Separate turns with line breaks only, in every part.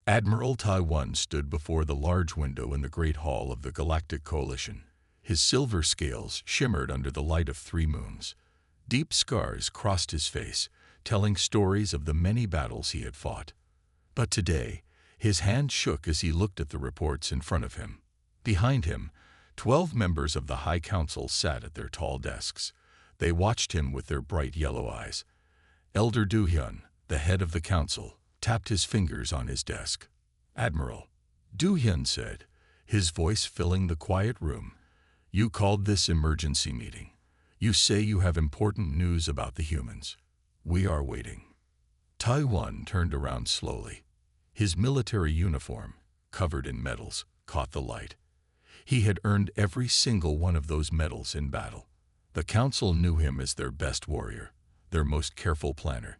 Admiral Taiwan stood before the large window in the Great Hall of the Galactic Coalition. His silver scales shimmered under the light of 3 moons. Deep scars crossed his face, telling stories of the many battles he had fought. But today, his hand shook as he looked at the reports in front of him. Behind him, 12 members of the High Council sat at their tall desks. They watched him with their bright yellow eyes. Elder Du-hyun, the head of the council, tapped his fingers on his desk. "Admiral," Du-hyun said, his voice filling the quiet room, "you called this emergency meeting. You say you have important news about the humans. We are waiting." Taiwan turned around slowly. His military uniform, covered in medals, caught the light. He had earned every single one of those medals in battle. The council knew him as their best warrior, their most careful planner.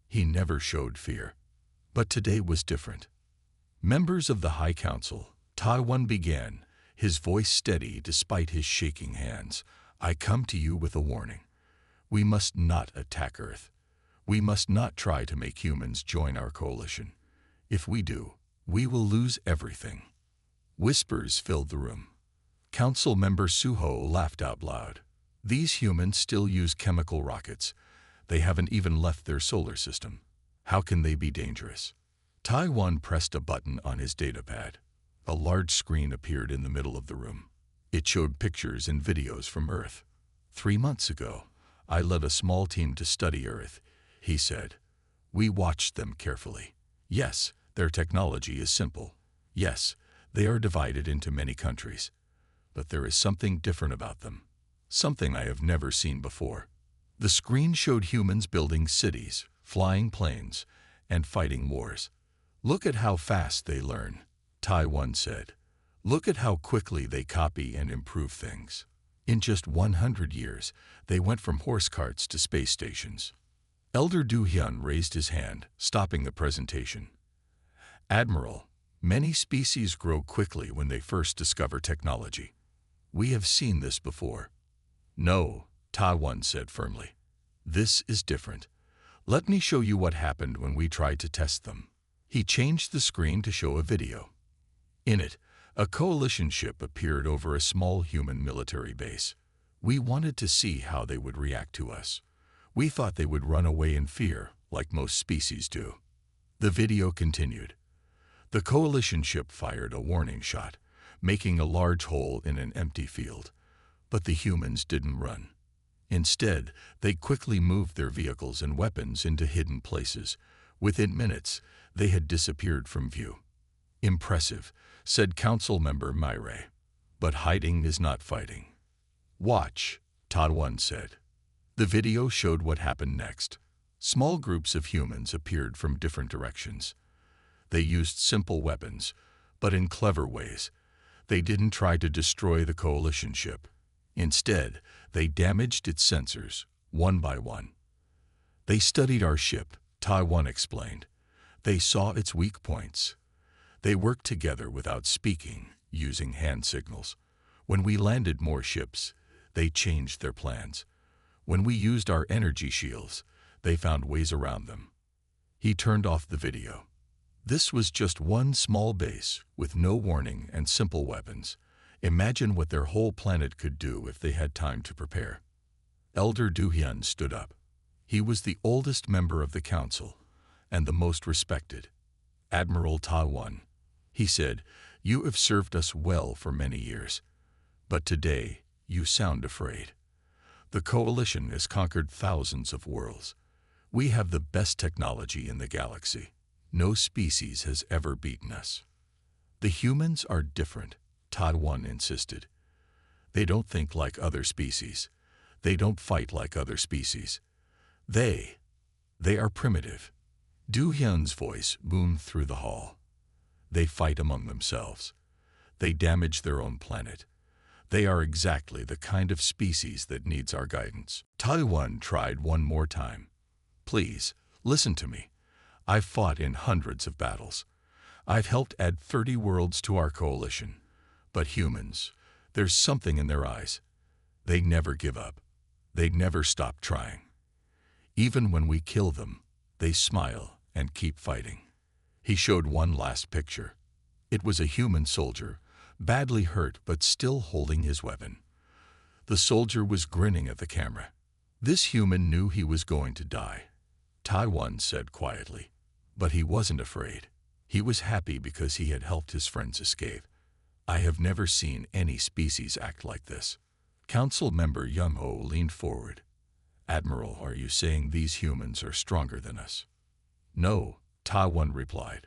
He never showed fear. But today was different. "Members of the High Council," Taiwan began, his voice steady despite his shaking hands, "I come to you with a warning. We must not attack Earth. We must not try to make humans join our coalition. If we do, we will lose everything." Whispers filled the room. Council member Suho laughed out loud. "These humans still use chemical rockets. They haven't even left their solar system. How can they be dangerous?" Taiwan pressed a button on his datapad. A large screen appeared in the middle of the room. It showed pictures and videos from Earth. 3 months ago, I led a small team to study Earth," he said. "We watched them carefully. Yes, their technology is simple. Yes, they are divided into many countries. But there is something different about them. Something I have never seen before." The screen showed humans building cities, flying planes, and fighting wars. "Look at how fast they learn," Taiwan said. "Look at how quickly they copy and improve things. In just 100 years, they went from horse carts to space stations." Elder Du-hyun raised his hand, stopping the presentation. "Admiral, many species grow quickly when they first discover technology. We have seen this before." "No," Taiwan said firmly. "This is different. Let me show you what happened when we tried to test them." He changed the screen to show a video. In it, a coalition ship appeared over a small human military base. "We wanted to see how they would react to us. We thought they would run away in fear, like most species do." The video continued. The coalition ship fired a warning shot, making a large hole in an empty field. But the humans didn't run. Instead, they quickly moved their vehicles and weapons into hidden places. Within minutes, they had disappeared from view. "Impressive," said Council Member Myre. "But hiding is not fighting." "Watch," Taiwan said. The video showed what happened next. Small groups of humans appeared from different directions. They used simple weapons, but in clever ways. They didn't try to destroy the coalition ship. Instead, they damaged its sensors, one by one. "They studied our ship," Taiwan explained. "They saw its weak points. They worked together without speaking, using hand signals. When we landed more ships, they changed their plans. When we used our energy shields, they found ways around them." He turned off the video. This was just one small base with no warning and simple weapons. Imagine what their whole planet could do if they had time to prepare. Elder Du-hyun stood up. He was the oldest member of the council and the most respected. "Admiral Taiwan," he said, "you have served us well for many years. But today, you sound afraid. The coalition has conquered thousands of worlds. We have the best technology in the galaxy. No species has ever beaten us." "The humans are different," Taiwan insisted. "They don't think like other species. They don't fight like other species. They are primitive." Du-hyun's voice boomed through the hall. "They fight among themselves. They damage their own planet. They are exactly the kind of species that needs our guidance." Taiwan tried one more time. "Please, listen to me. I've fought in hundreds of battles. I've helped add 30 worlds to our coalition. But humans, there's something in their eyes. They never give up. They never stop trying. Even when we kill them, they smile and keep fighting. He showed one last picture. It was a human soldier, badly hurt but still holding his weapon. The soldier was grinning at the camera. This human knew he was going to die. Taiwan said quietly. But he wasn't afraid. He was happy because he had helped his friends escape. I have never seen any species act like this. Council member Young Ho leaned forward. Admiral, are you saying these humans are stronger than us? No, Taiwan replied.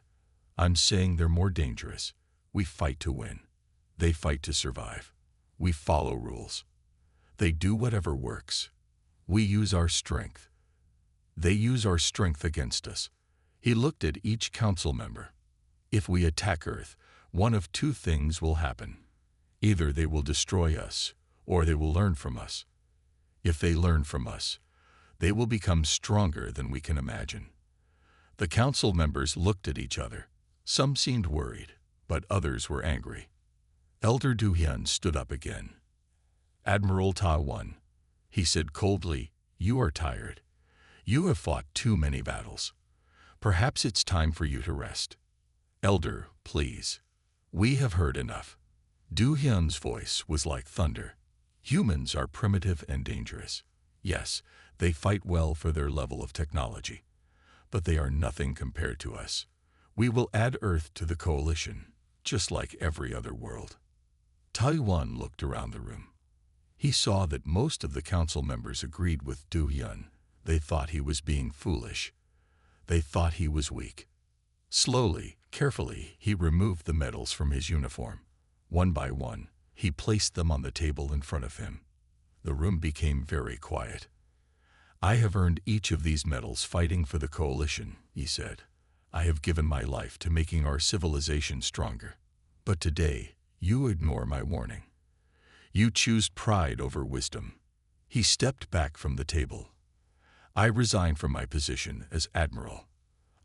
I'm saying they're more dangerous. We fight to win. They fight to survive. We follow rules. They do whatever works. We use our strength. They use our strength against us. He looked at each council member. If we attack Earth, one of two things will happen. Either they will destroy us, or they will learn from us. If they learn from us, they will become stronger than we can imagine. The council members looked at each other. Some seemed worried, but others were angry. Elder Du Hyun stood up again. Admiral Taiwan, he said coldly, you are tired. You have fought too many battles. Perhaps it's time for you to rest. Elder, please. We have heard enough. Du Hyun's voice was like thunder. Humans are primitive and dangerous. Yes, they fight well for their level of technology. But they are nothing compared to us. We will add Earth to the coalition, just like every other world. Taiwan looked around the room. He saw that most of the council members agreed with Du Hyun. They thought he was being foolish. They thought he was weak. Slowly, carefully, he removed the medals from his uniform. One by one, he placed them on the table in front of him. The room became very quiet. I have earned each of these medals fighting for the coalition, he said. I have given my life to making our civilization stronger. But today, you ignore my warning. You choose pride over wisdom. He stepped back from the table. I resign from my position as admiral.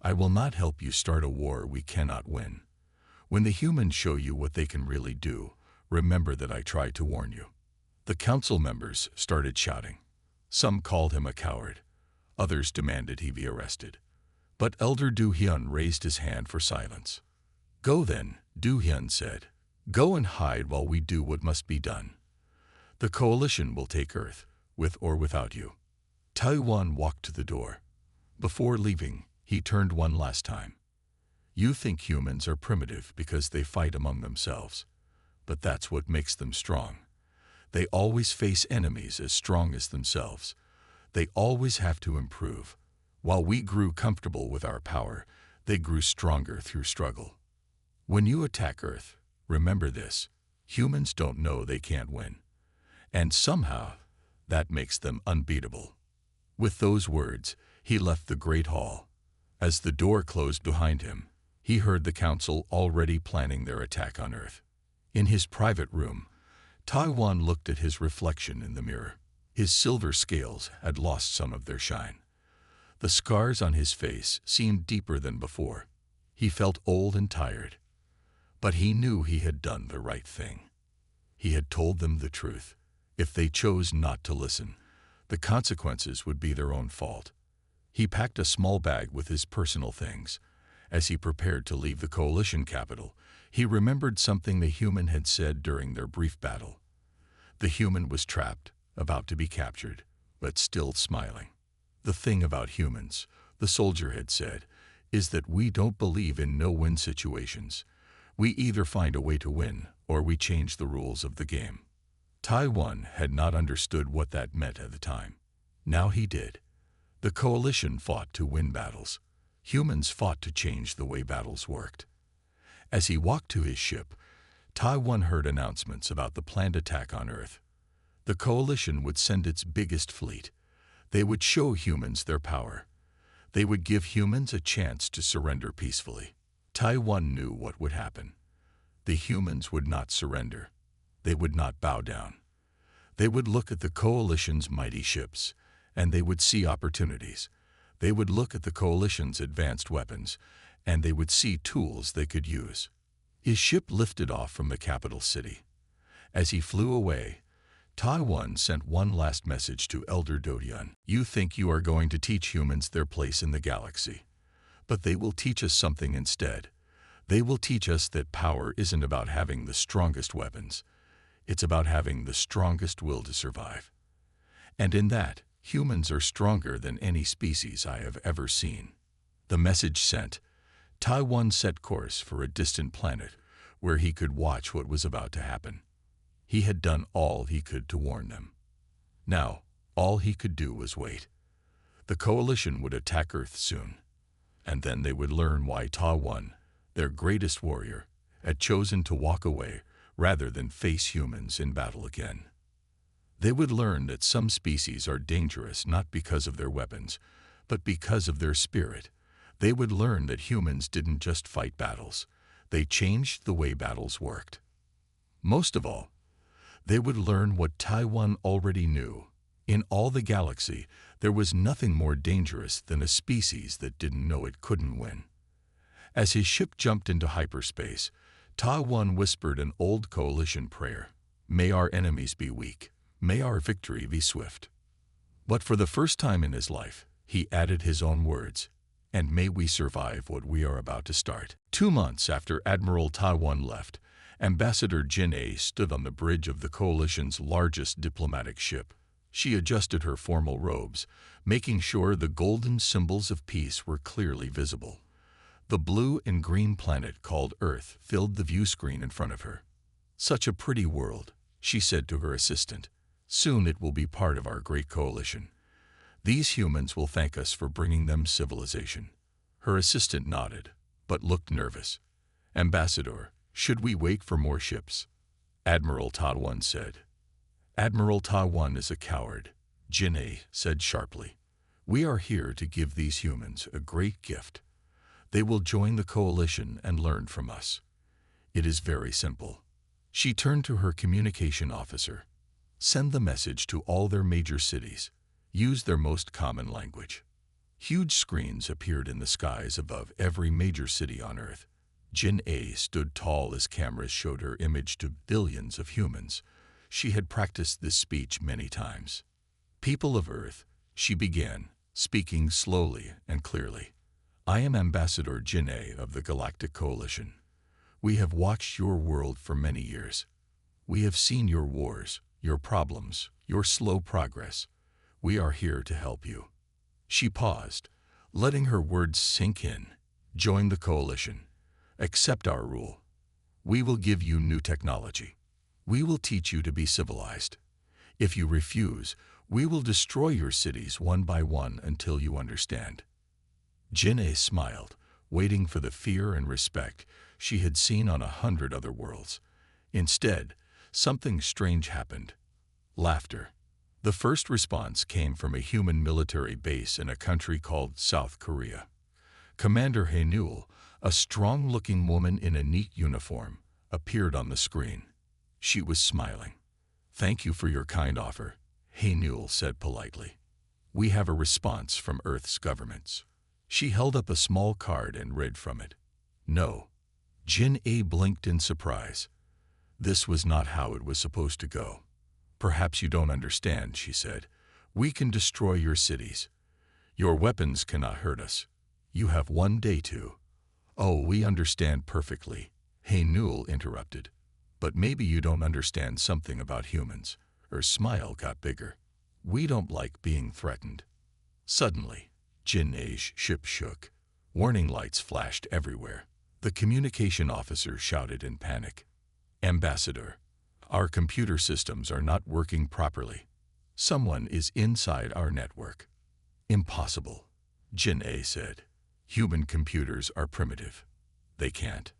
I will not help you start a war we cannot win. When the humans show you what they can really do, remember that I tried to warn you. The council members started shouting. Some called him a coward. Others demanded he be arrested. But Elder Du Hyun raised his hand for silence. Go then, Du Hyun said. Go and hide while we do what must be done. The coalition will take Earth, with or without you. Taiwan walked to the door. Before leaving, he turned one last time. You think humans are primitive because they fight among themselves. But that's what makes them strong. They always face enemies as strong as themselves. They always have to improve. While we grew comfortable with our power, they grew stronger through struggle. When you attack Earth, remember this. Humans don't know they can't win. And somehow, that makes them unbeatable. With those words, he left the great hall. As the door closed behind him, he heard the council already planning their attack on Earth. In his private room, Taiwan looked at his reflection in the mirror. His silver scales had lost some of their shine. The scars on his face seemed deeper than before. He felt old and tired. But he knew he had done the right thing. He had told them the truth. If they chose not to listen, the consequences would be their own fault. He packed a small bag with his personal things. As he prepared to leave the coalition capital, he remembered something the human had said during their brief battle. The human was trapped, about to be captured, but still smiling. The thing about humans, the soldier had said, is that we don't believe in no-win situations. We either find a way to win, or we change the rules of the game. Taiwan had not understood what that meant at the time. Now he did. The coalition fought to win battles. Humans fought to change the way battles worked. As he walked to his ship, Taiwan heard announcements about the planned attack on Earth. The coalition would send its biggest fleet. They would show humans their power. They would give humans a chance to surrender peacefully. Taiwan knew what would happen. The humans would not surrender. They would not bow down. They would look at the coalition's mighty ships, and they would see opportunities. They would look at the coalition's advanced weapons, and they would see tools they could use. His ship lifted off from the capital city. As he flew away, Taiwan sent one last message to Elder Du Hyun. You think you are going to teach humans their place in the galaxy. But they will teach us something instead. They will teach us that power isn't about having the strongest weapons. It's about having the strongest will to survive. And in that, humans are stronger than any species I have ever seen. The message sent, Taiwan set course for a distant planet where he could watch what was about to happen. He had done all he could to warn them. Now, all he could do was wait. The coalition would attack Earth soon, and then they would learn why Taiwan, their greatest warrior, had chosen to walk away rather than face humans in battle again. They would learn that some species are dangerous not because of their weapons, but because of their spirit. They would learn that humans didn't just fight battles. They changed the way battles worked. Most of all, they would learn what Taiwan already knew. In all the galaxy, there was nothing more dangerous than a species that didn't know it couldn't win. As his ship jumped into hyperspace, Taiwan whispered an old coalition prayer. May our enemies be weak. May our victory be swift. But for the first time in his life, he added his own words, and may we survive what we are about to start. 2 months after Admiral Taiwan left, Ambassador Jin-A stood on the bridge of the coalition's largest diplomatic ship. She adjusted her formal robes, making sure the golden symbols of peace were clearly visible. The blue and green planet called Earth filled the view screen in front of her. Such a pretty world, she said to her assistant. Soon it will be part of our great coalition. These humans will thank us for bringing them civilization. Her assistant nodded, but looked nervous. Ambassador, should we wait for more ships? Admiral Taiwan said. Admiral Taiwan is a coward, Jin-A said sharply. We are here to give these humans a great gift. They will join the coalition and learn from us. It is very simple. She turned to her communication officer. Send the message to all their major cities. Use their most common language. Huge screens appeared in the skies above every major city on Earth. Jin-A stood tall as cameras showed her image to billions of humans. She had practiced this speech many times. People of Earth, she began, speaking slowly and clearly. I am Ambassador Jin-A of the Galactic Coalition. We have watched your world for many years. We have seen your wars, your problems, your slow progress. We are here to help you. She paused, letting her words sink in. Join the coalition. Accept our rule. We will give you new technology. We will teach you to be civilized. If you refuse, we will destroy your cities one by one until you understand. Jin-A smiled, waiting for the fear and respect she had seen on 100 other worlds. Instead, something strange happened. Laughter. The first response came from a human military base in a country called South Korea. Commander Hae-Newell, a strong-looking woman in a neat uniform, appeared on the screen. She was smiling. Thank you for your kind offer, Hae-Newell said politely. We have a response from Earth's governments. She held up a small card and read from it. No. Jin-A blinked in surprise. This was not how it was supposed to go. Perhaps you don't understand, she said. We can destroy your cities. Your weapons cannot hurt us. You have 1 day to. Oh, we understand perfectly, Hae-Newell interrupted. But maybe you don't understand something about humans. Her smile got bigger. We don't like being threatened. Suddenly, Jin-A's ship shook. Warning lights flashed everywhere. The communication officer shouted in panic. Ambassador, our computer systems are not working properly. Someone is inside our network. Impossible, Jin-A said. Human computers are primitive. They can't.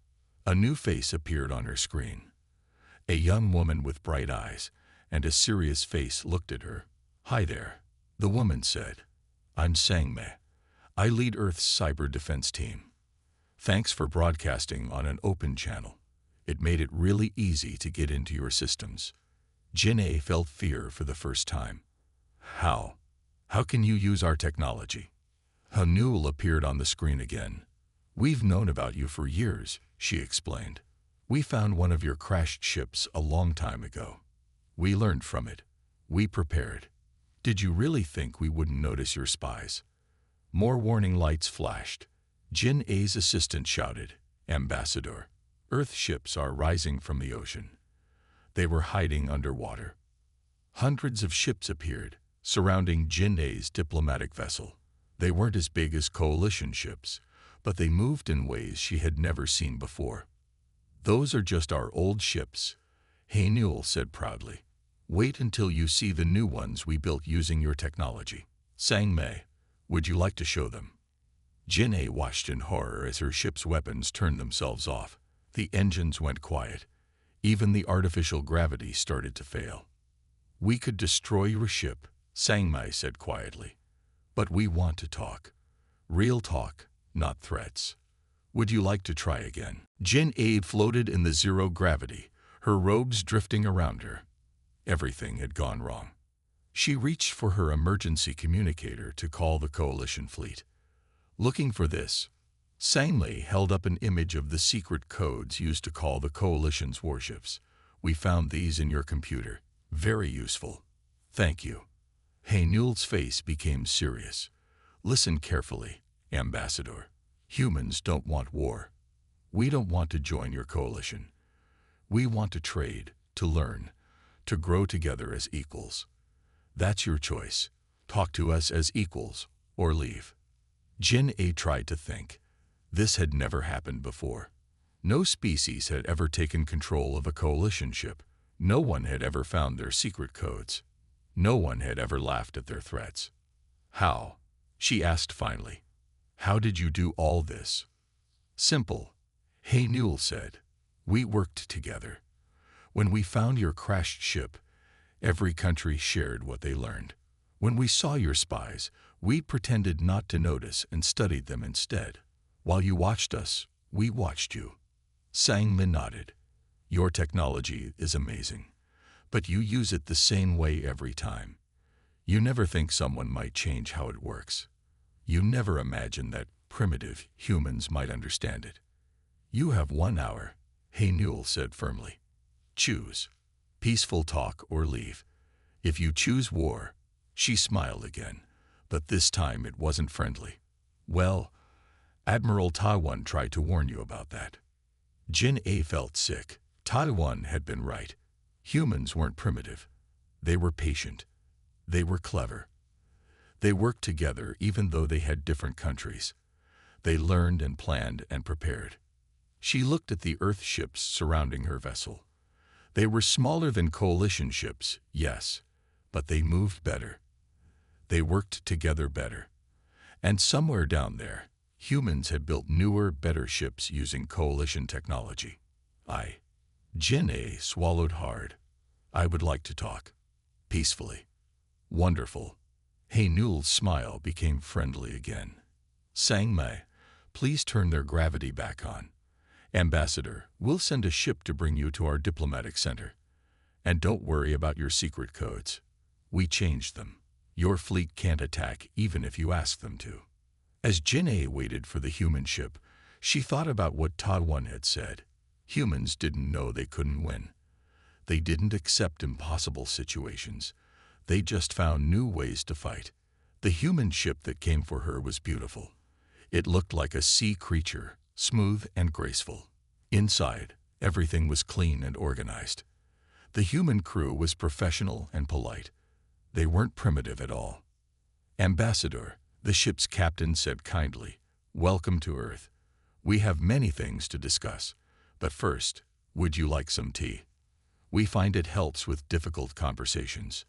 A new face appeared on her screen. A young woman with bright eyes and a serious face looked at her. Hi there, the woman said. I'm Sang-Me. I lead Earth's cyber defense team. Thanks for broadcasting on an open channel. It made it really easy to get into your systems. Jin-A felt fear for the first time. How? How can you use our technology? Hae-Newell appeared on the screen again. We've known about you for years, she explained. We found one of your crashed ships a long time ago. We learned from it. We prepared. Did you really think we wouldn't notice your spies? More warning lights flashed. Jin A's assistant shouted, "Ambassador, Earth ships are rising from the ocean." They were hiding underwater. Hundreds of ships appeared, surrounding Jin A's diplomatic vessel. They weren't as big as coalition ships, but they moved in ways she had never seen before. "Those are just our old ships," Haenul said proudly. "Wait until you see the new ones we built using your technology. Sang Mei, would you like to show them?" Jin A watched in horror as her ship's weapons turned themselves off. The engines went quiet. Even the artificial gravity started to fail. "We could destroy your ship," Sang Mei said quietly. "But we want to talk. Real talk, not threats. Would you like to try again?" Jin A floated in the zero gravity, her robes drifting around her. Everything had gone wrong. She reached for her emergency communicator to call the coalition fleet. Looking for this, Sang Mei held up an image of the secret codes used to call the coalition's warships. "We found these in your computer. Very useful. Thank you." Haenul's face became serious. "Listen carefully, Ambassador. Humans don't want war. We don't want to join your coalition. We want to trade, to learn, to grow together as equals. That's your choice. Talk to us as equals, or leave." Jin A tried to think. This had never happened before. No species had ever taken control of a coalition ship. No one had ever found their secret codes. No one had ever laughed at their threats. "How?" she asked finally. "How did you do all this?" "Simple," Haenul said. "We worked together. When we found your crashed ship, every country shared what they learned. When we saw your spies, we pretended not to notice and studied them instead. While you watched us, we watched you." Sang Mei nodded. "Your technology is amazing, but you use it the same way every time. You never think someone might change how it works. You never imagine that primitive humans might understand it." "You have 1 hour," Haenul said firmly. "Choose. Peaceful talk or leave. If you choose war," she smiled again, but this time it wasn't friendly. "Well, Admiral Taiwan tried to warn you about that." Jin A felt sick. Taiwan had been right. Humans weren't primitive. They were patient. They were clever. They worked together even though they had different countries. They learned and planned and prepared. She looked at the Earth ships surrounding her vessel. They were smaller than coalition ships, yes, but they moved better. They worked together better. And somewhere down there, humans had built newer, better ships using coalition technology. Jin A swallowed hard. "I would like to talk. Peacefully." "Wonderful." Haenul's smile became friendly again. "Sang Mei, please turn their gravity back on. Ambassador, we'll send a ship to bring you to our diplomatic center. And don't worry about your secret codes. We changed them. Your fleet can't attack even if you ask them to." As Jin A waited for the human ship, she thought about what Taiwan had said. Humans didn't know they couldn't win. They didn't accept impossible situations. They just found new ways to fight. The human ship that came for her was beautiful. It looked like a sea creature, smooth and graceful. Inside, everything was clean and organized. The human crew was professional and polite. They weren't primitive at all. "Ambassador," the ship's captain said kindly, "welcome to Earth. We have many things to discuss, but first, would you like some tea? We find it helps with difficult conversations."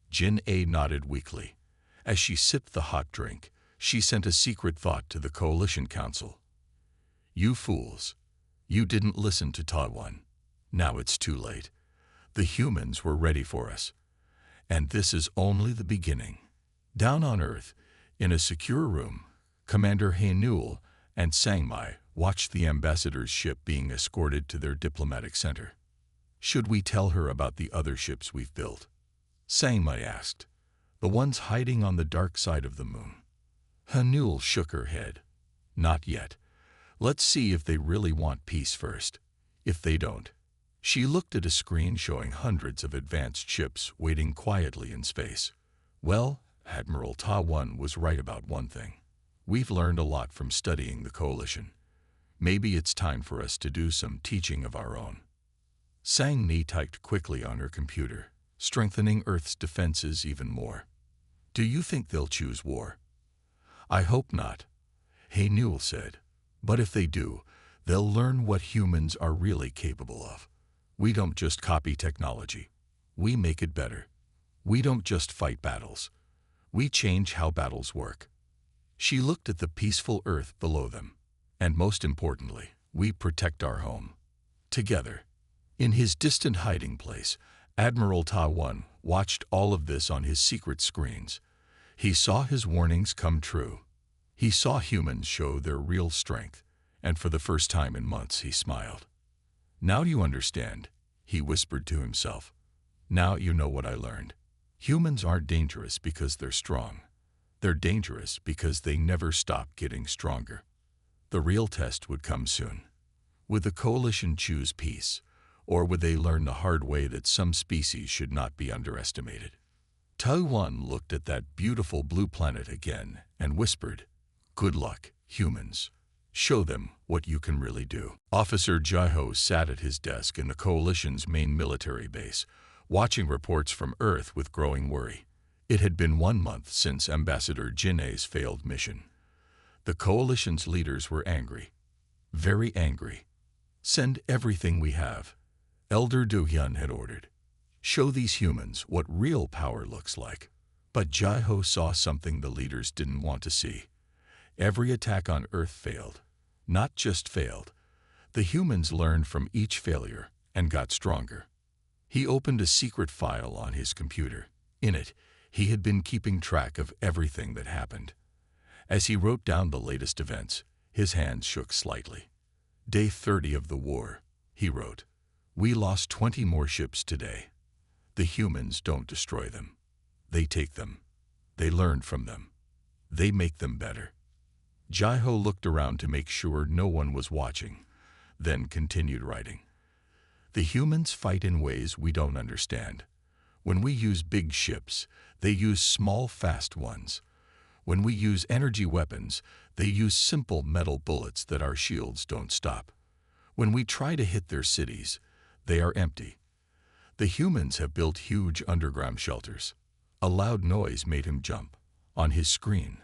Jin A nodded weakly. As she sipped the hot drink, she sent a secret thought to the Coalition Council. "You fools. You didn't listen to Taiwan. Now it's too late. The humans were ready for us. And this is only the beginning." Down on Earth, in a secure room, Commander Haenul and Sang Mei watched the ambassador's ship being escorted to their diplomatic center. "Should we tell her about the other ships we've built?" Sang Mei asked. "The ones hiding on the dark side of the moon." Haenul shook her head. "Not yet. Let's see if they really want peace first. If they don't." She looked at a screen showing hundreds of advanced ships waiting quietly in space. Well, Admiral Taiwan was right about one thing. We've learned a lot from studying the coalition. Maybe it's time for us to do some teaching of our own. Sang Ni typed quickly on her computer, strengthening Earth's defenses even more. Do you think they'll choose war? I hope not, Hey Newell said. But if they do, they'll learn what humans are really capable of. We don't just copy technology. We make it better. We don't just fight battles. We change how battles work. She looked at the peaceful Earth below them. And most importantly, we protect our home. Together. In his distant hiding place, Admiral Ta Wan watched all of this on his secret screens. He saw his warnings come true. He saw humans show their real strength, and for the first time in months he smiled. Now you understand, he whispered to himself. Now you know what I learned. Humans aren't dangerous because they're strong. They're dangerous because they never stop getting stronger. The real test would come soon. Would the coalition choose peace, or would they learn the hard way that some species should not be underestimated? Ta Wan looked at that beautiful blue planet again and whispered, Good luck, humans. Show them what you can really do. Officer Jai-ho sat at his desk in the coalition's main military base, watching reports from Earth with growing worry. It had been 1 month since Ambassador Jin's failed mission. The coalition's leaders were angry. Very angry. Send everything we have, Elder Do-hyun had ordered. Show these humans what real power looks like. But Jai-ho saw something the leaders didn't want to see. Every attack on Earth failed. Not just failed. The humans learned from each failure and got stronger. He opened a secret file on his computer. In it, he had been keeping track of everything that happened. As he wrote down the latest events, his hands shook slightly. Day 30 of the war, he wrote. We lost 20 more ships today. The humans don't destroy them. They take them. They learn from them. They make them better. Jai-ho looked around to make sure no one was watching, then continued writing. The humans fight in ways we don't understand. When we use big ships, they use small, fast ones. When we use energy weapons, they use simple metal bullets that our shields don't stop. When we try to hit their cities, they are empty. The humans have built huge underground shelters. A loud noise made him jump. On his screen,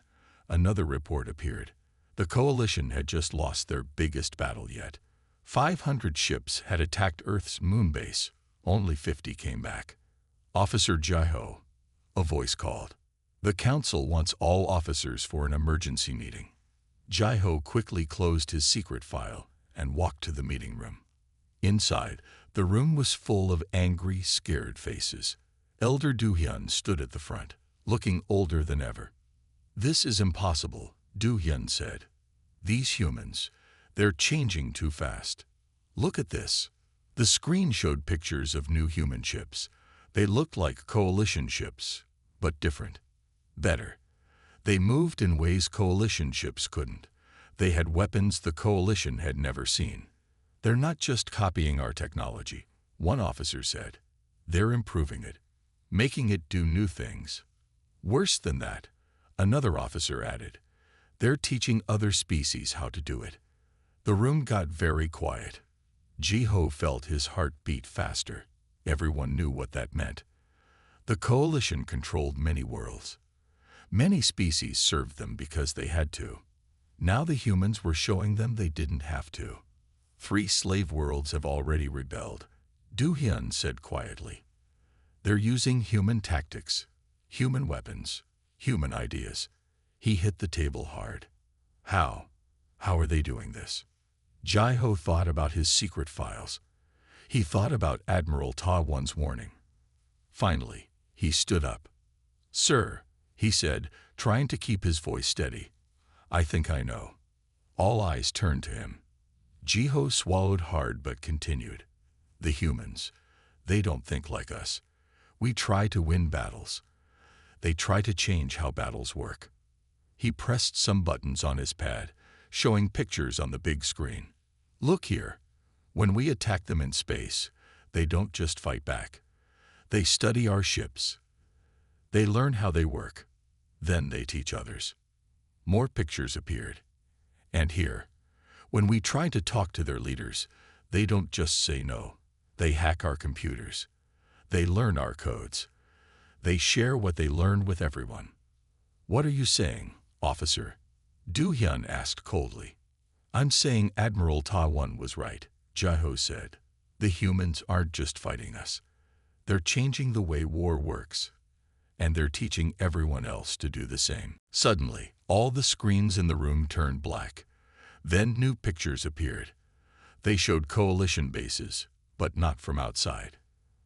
another report appeared. The coalition had just lost their biggest battle yet. 500 ships had attacked Earth's moon base. Only 50 came back. Officer Jai-ho, a voice called. The council wants all officers for an emergency meeting. Jai-ho quickly closed his secret file and walked to the meeting room. Inside, the room was full of angry, scared faces. Elder Do-hyun stood at the front, looking older than ever. This is impossible, Do-hyun said. These humans, they're changing too fast. Look at this. The screen showed pictures of new human ships. They looked like coalition ships, but different. Better. They moved in ways coalition ships couldn't. They had weapons the coalition had never seen. They're not just copying our technology, one officer said. They're improving it, making it do new things. Worse than that, another officer added. They're teaching other species how to do it. The room got very quiet. Jai-ho felt his heart beat faster. Everyone knew what that meant. The coalition controlled many worlds. Many species served them because they had to. Now the humans were showing them they didn't have to. 3 slave worlds have already rebelled, Do-hyun said quietly. They're using human tactics, human weapons, human ideas. He hit the table hard. How? How are they doing this? Jai-ho thought about his secret files. He thought about Admiral Ta Wan's warning. Finally, he stood up. Sir, he said, trying to keep his voice steady. I think I know. All eyes turned to him. Jai-ho swallowed hard but continued. The humans, they don't think like us. We try to win battles. They try to change how battles work. He pressed some buttons on his pad, showing pictures on the big screen. Look here. When we attack them in space, they don't just fight back. They study our ships. They learn how they work. Then they teach others. More pictures appeared. And here, when we try to talk to their leaders, they don't just say no. They hack our computers. They learn our codes. They share what they learn with everyone. What are you saying, officer? Do-hyun asked coldly. I'm saying Admiral Ta-won was right, Jai-ho said. The humans aren't just fighting us. They're changing the way war works. And they're teaching everyone else to do the same. Suddenly, all the screens in the room turned black. Then new pictures appeared. They showed coalition bases, but not from outside.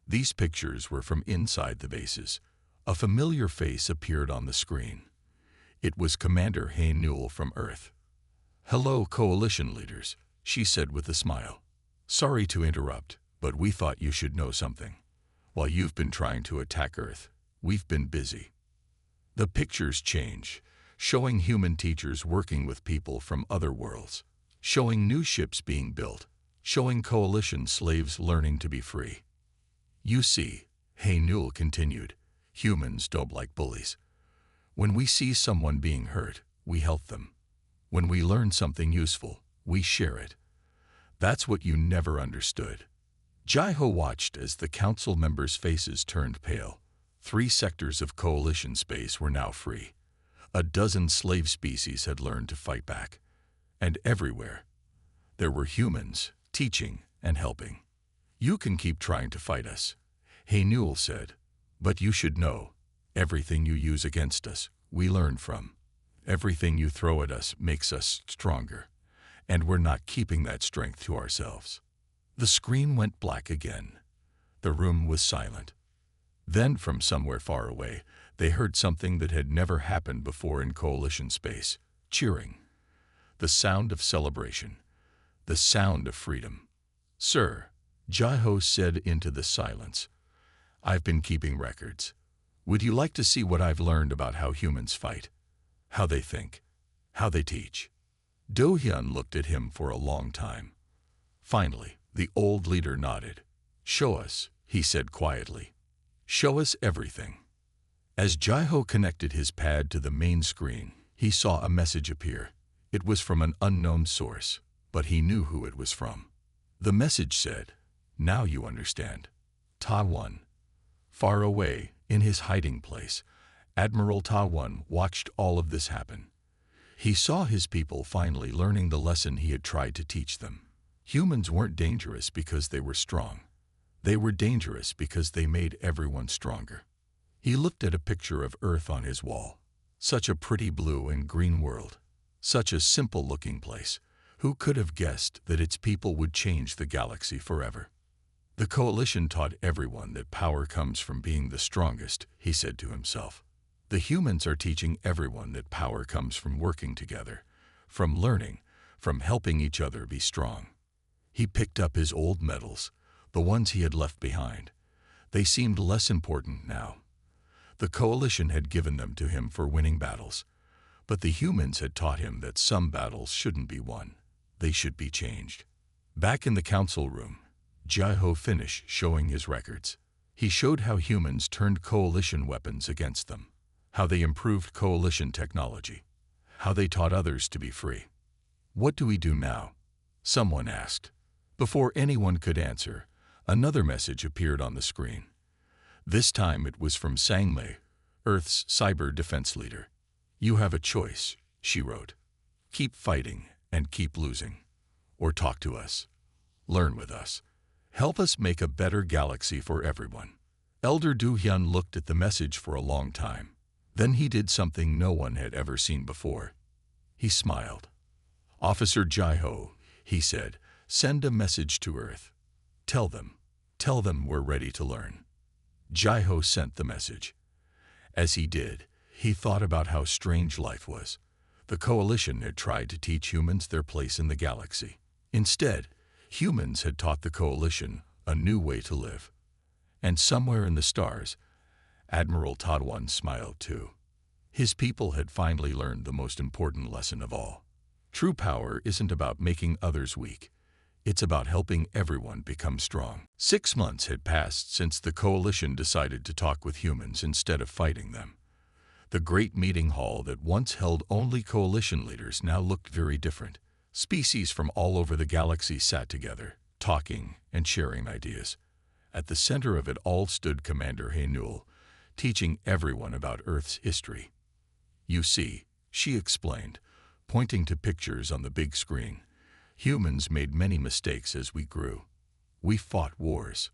These pictures were from inside the bases. A familiar face appeared on the screen. It was Commander Hae-Newell from Earth. Hello, coalition leaders, she said with a smile. Sorry to interrupt, but we thought you should know something. While you've been trying to attack Earth, we've been busy. The pictures change, showing human teachers working with people from other worlds, showing new ships being built, showing coalition slaves learning to be free. You see, Hae-Newell continued, humans don't like bullies. When we see someone being hurt, we help them. When we learn something useful, we share it. That's what you never understood. Jai-ho watched as the council members' faces turned pale. 3 sectors of coalition space were now free. A dozen slave species had learned to fight back. And everywhere, there were humans teaching and helping. You can keep trying to fight us, Hae-Newell said, but you should know, everything you use against us, we learn from. Everything you throw at us makes us stronger, and we're not keeping that strength to ourselves. The screen went black again. The room was silent. Then, from somewhere far away, they heard something that had never happened before in coalition space, cheering. The sound of celebration. The sound of freedom. Sir, Jai-ho said into the silence, I've been keeping records. Would you like to see what I've learned about how humans fight? How they think? How they teach? Do-hyun looked at him for a long time. Finally, the old leader nodded. Show us, he said quietly. Show us everything. As Jai-ho connected his pad to the main screen, he saw a message appear. It was from an unknown source, but he knew who it was from. The message said, now you understand. Ta-won. Far away, in his hiding place, Admiral Ta-won watched all of this happen. He saw his people finally learning the lesson he had tried to teach them. Humans weren't dangerous because they were strong. They were dangerous because they made everyone stronger. He looked at a picture of Earth on his wall. Such a pretty blue and green world. Such a simple-looking place. Who could have guessed that its people would change the galaxy forever? The coalition taught everyone that power comes from being the strongest, he said to himself. The humans are teaching everyone that power comes from working together, from learning, from helping each other be strong. He picked up his old medals, the ones he had left behind. They seemed less important now. The coalition had given them to him for winning battles, but the humans had taught him that some battles shouldn't be won. They should be changed. Back in the council room, Jai-ho finished showing his records. He showed how humans turned coalition weapons against them, how they improved coalition technology, how they taught others to be free. What do we do now? Someone asked. Before anyone could answer, another message appeared on the screen. This time it was from Sang-mei, Earth's cyber defense leader. You have a choice, she wrote. Keep fighting and keep losing. Or talk to us. Learn with us. Help us make a better galaxy for everyone. Elder Do-hyun looked at the message for a long time. Then he did something no one had ever seen before. He smiled. Officer Jai-ho, he said, send a message to Earth. Tell them we're ready to learn. Jai-ho sent the message. As he did, he thought about how strange life was. The coalition had tried to teach humans their place in the galaxy. Instead, humans had taught the coalition a new way to live. And somewhere in the stars, Admiral Ta-won smiled too. His people had finally learned the most important lesson of all. True power isn't about making others weak. It's about helping everyone become strong. 6 months had passed since the coalition decided to talk with humans instead of fighting them. The great meeting hall that once held only coalition leaders now looked very different. Species from all over the galaxy sat together, talking and sharing ideas. At the center of it all stood Commander Haynul, teaching everyone about Earth's history. "You see," she explained, pointing to pictures on the big screen, "humans made many mistakes as we grew. We fought wars.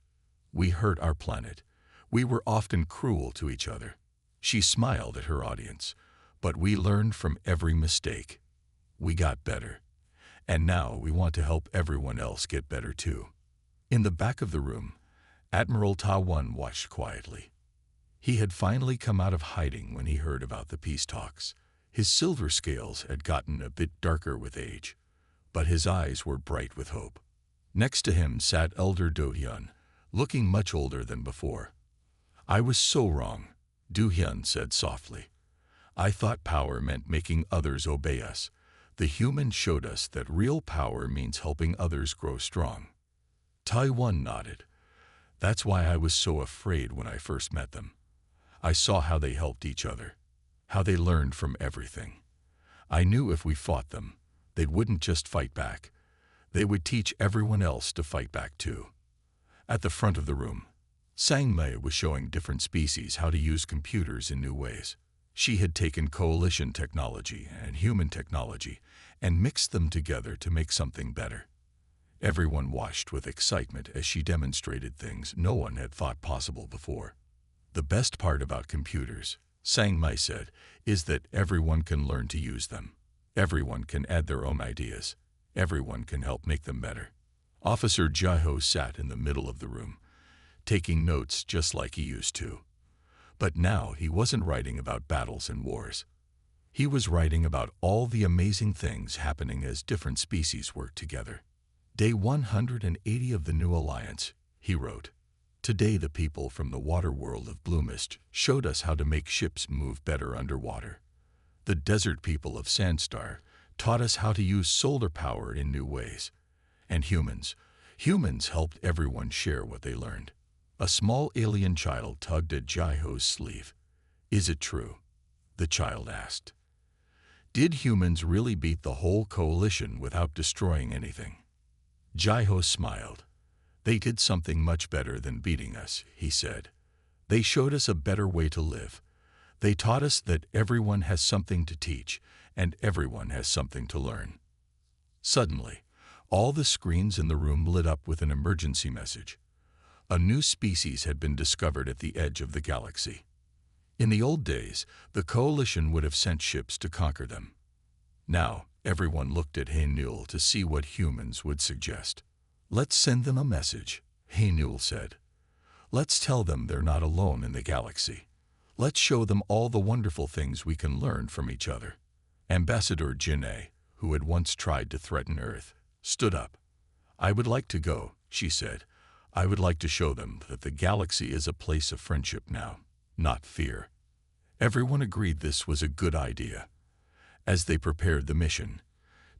We hurt our planet. We were often cruel to each other." She smiled at her audience. "But we learned from every mistake. We got better. And now we want to help everyone else get better too." In the back of the room, Admiral Ta-1 watched quietly. He had finally come out of hiding when he heard about the peace talks. His silver scales had gotten a bit darker with age, but his eyes were bright with hope. Next to him sat Elder Do-hyun, looking much older than before. "I was so wrong," Do-hyun said softly. "I thought power meant making others obey us. The humans showed us that real power means helping others grow strong." Tai-1 nodded. "That's why I was so afraid when I first met them. I saw how they helped each other, how they learned from everything. I knew if we fought them, they wouldn't just fight back. They would teach everyone else to fight back too." At the front of the room, Sang-mei was showing different species how to use computers in new ways. She had taken coalition technology and human technology and mixed them together to make something better. Everyone watched with excitement as she demonstrated things no one had thought possible before. "The best part about computers," Sang-mei said, "is that everyone can learn to use them. Everyone can add their own ideas. Everyone can help make them better." Officer Jai-ho sat in the middle of the room, taking notes just like he used to. But now he wasn't writing about battles and wars. He was writing about all the amazing things happening as different species worked together. "Day 180 of the new alliance," he wrote. "Today the people from the water world of Blue Mist showed us how to make ships move better underwater. The desert people of Sandstar taught us how to use solar power in new ways. And humans helped everyone share what they learned." A small alien child tugged at Jai-ho's sleeve. "Is it true?" the child asked. "Did humans really beat the whole coalition without destroying anything?" Jai-ho smiled. "They did something much better than beating us," he said. "They showed us a better way to live. They taught us that everyone has something to teach, and everyone has something to learn." Suddenly, all the screens in the room lit up with an emergency message. A new species had been discovered at the edge of the galaxy. In the old days, the coalition would have sent ships to conquer them. Now, everyone looked at Haynul to see what humans would suggest. "Let's send them a message," Haynul said. "Let's tell them they're not alone in the galaxy. Let's show them all the wonderful things we can learn from each other." Ambassador Jin'e, who had once tried to threaten Earth, stood up. "I would like to go," she said. "I would like to show them that the galaxy is a place of friendship now, not fear." Everyone agreed this was a good idea. As they prepared the mission,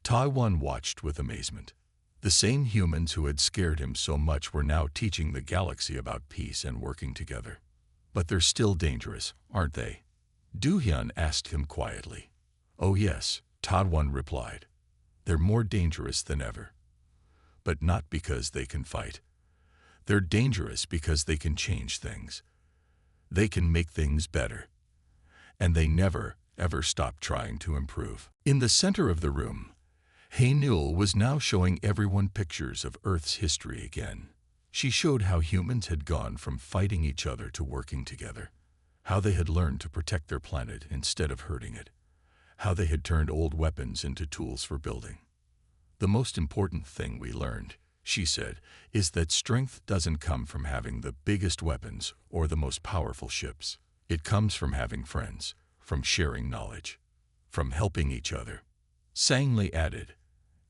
Tai-1 watched with amazement. The same humans who had scared him so much were now teaching the galaxy about peace and working together. "But they're still dangerous, aren't they?" Do-hyun asked him quietly. "Oh yes," Tai-1 replied. "They're more dangerous than ever. But not because they can fight. They're dangerous because they can change things. They can make things better. And they never, ever stop trying to improve." In the center of the room, Haynul was now showing everyone pictures of Earth's history again. She showed how humans had gone from fighting each other to working together, how they had learned to protect their planet instead of hurting it, how they had turned old weapons into tools for building. "The most important thing we learned," she said, "is that strength doesn't come from having the biggest weapons or the most powerful ships. It comes from having friends, from sharing knowledge, from helping each other." Sang-mei added,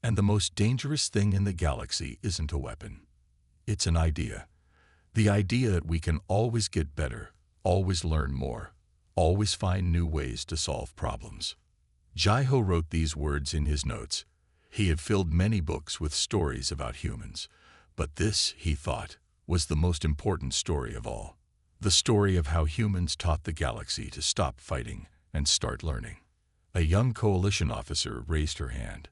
"And the most dangerous thing in the galaxy isn't a weapon. It's an idea. The idea that we can always get better, always learn more, always find new ways to solve problems." Jai-ho wrote these words in his notes. He had filled many books with stories about humans, but this, he thought, was the most important story of all. The story of how humans taught the galaxy to stop fighting and start learning. A young coalition officer raised her hand.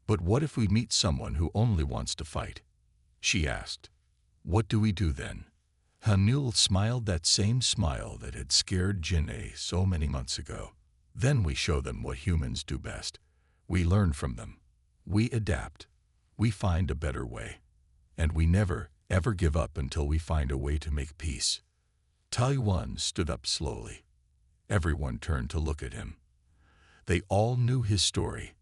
But what if we meet someone who only wants to fight? She asked. What do we do then? Hanul smiled that same smile that had scared Janae so many months ago. Then we show them what humans do best. We learn from them. We adapt. We find a better way. And we never, ever give up until we find a way to make peace. Taiwan stood up slowly. Everyone turned to look at him. They all knew his story,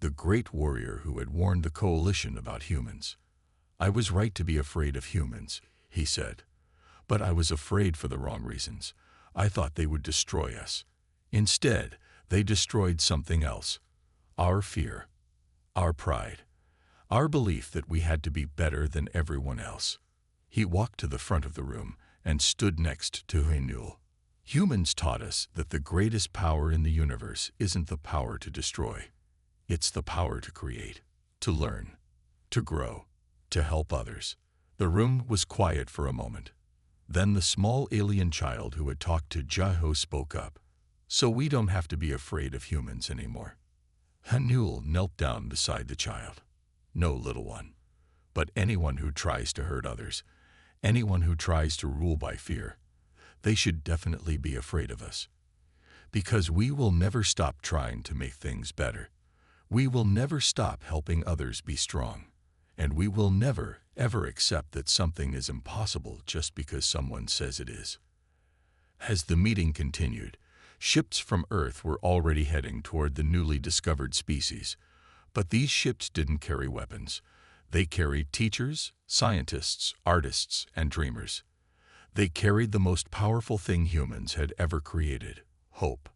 the great warrior who had warned the coalition about humans. I was right to be afraid of humans, he said. But I was afraid for the wrong reasons. I thought they would destroy us. Instead, they destroyed something else. Our fear, our pride, our belief that we had to be better than everyone else. He walked to the front of the room and stood next to Hanul. Humans taught us that the greatest power in the universe isn't the power to destroy. It's the power to create, to learn, to grow, to help others. The room was quiet for a moment. Then the small alien child who had talked to Jaho spoke up. So we don't have to be afraid of humans anymore. Hanul knelt down beside the child. No, little one. But anyone who tries to hurt others, anyone who tries to rule by fear, they should definitely be afraid of us. Because we will never stop trying to make things better. We will never stop helping others be strong. And we will never, ever accept that something is impossible just because someone says it is. As the meeting continued, ships from Earth were already heading toward the newly discovered species. But these ships didn't carry weapons. They carried teachers, scientists, artists, and dreamers. They carried the most powerful thing humans had ever created, hope.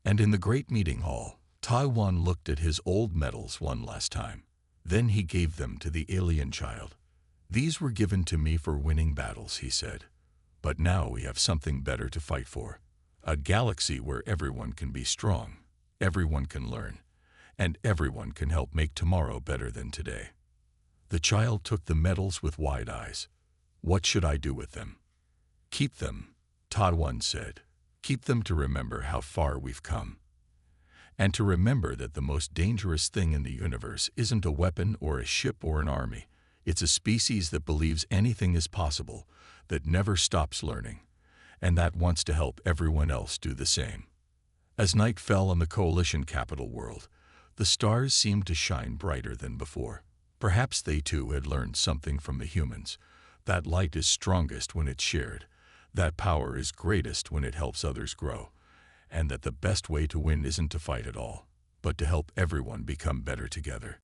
And in the great meeting hall, Taiwan looked at his old medals one last time. Then he gave them to the alien child. These were given to me for winning battles, he said. But now we have something better to fight for. A galaxy where everyone can be strong, everyone can learn, and everyone can help make tomorrow better than today. The child took the medals with wide eyes. What should I do with them? Keep them, Taiwan said. Keep them to remember how far we've come. And to remember that the most dangerous thing in the universe isn't a weapon or a ship or an army. It's a species that believes anything is possible, that never stops learning, and that wants to help everyone else do the same. As night fell on the coalition capital world, the stars seemed to shine brighter than before. Perhaps they too had learned something from the humans. That light is strongest when it's shared. That power is greatest when it helps others grow. And that the best way to win isn't to fight at all, but to help everyone become better together.